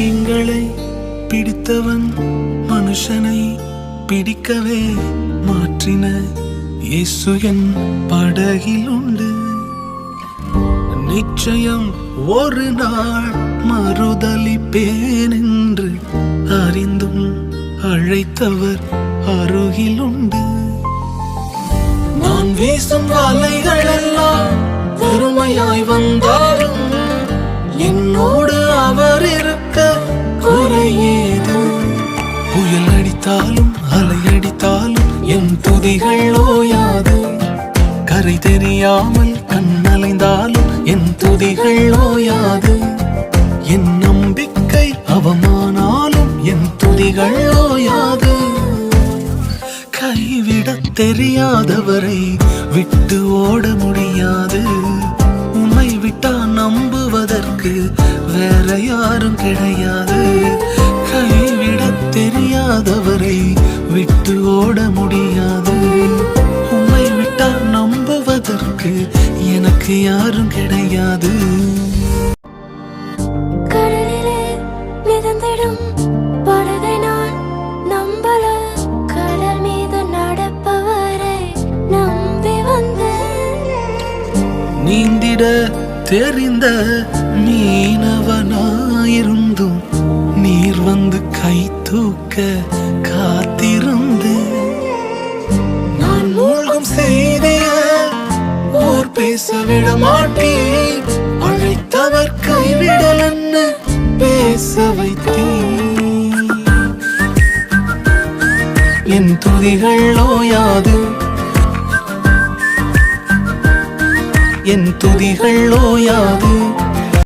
மீன்களை பிடித்தவன் மனுஷனை பிடிக்கவே மாற்றின இயேசு என் படகில் உண்டு. நிச்சயம் ஒரு நாள் மறுதலிப்பேன் என்று அறிந்தும் அழைத்தவர் அருகில் உண்டு. நான் வீசும் வலைகள் எல்லாம் வெறுமையாய் வந்தாலும் என்னோடு அவர் இருக்க குறையேது. புயல் அடித்தாலும் அலை அடித்தாலும் என் துதிகள் ஓயாது. கரை தெரியாமல் கண்ணலைந்தாலும் என் துதிகள் ஓயாது. என் நம்பிக்கை அவமானாலும் என் துதிகள் ஓயாது. கைவிடத் தெரியாதவரை விட்டு ஓட முடியாது. உன்னை விட்டா நம்புவதற்கு வேற யாரும் கிடையாது. கைவிடத் தெரியாதவரை விட்டு ஓட முடியாது. உன்னை விட்டா நம்புவதற்கு எனக்கு யாரும் கிடையாது. நீந்திட தெரிந்த மீனவனாயிருந்தும் நீர் வந்து கை தூக்க காத்திருந்து. நான் மூழ்கும் செய்திய ஊர் பேச விட மாட்டேன். அழைத்தவர் கைவிடலன்னு பேச வைத்தேன். என் துதிகள் ஓயாது. என் துதிகள் ஓயாது.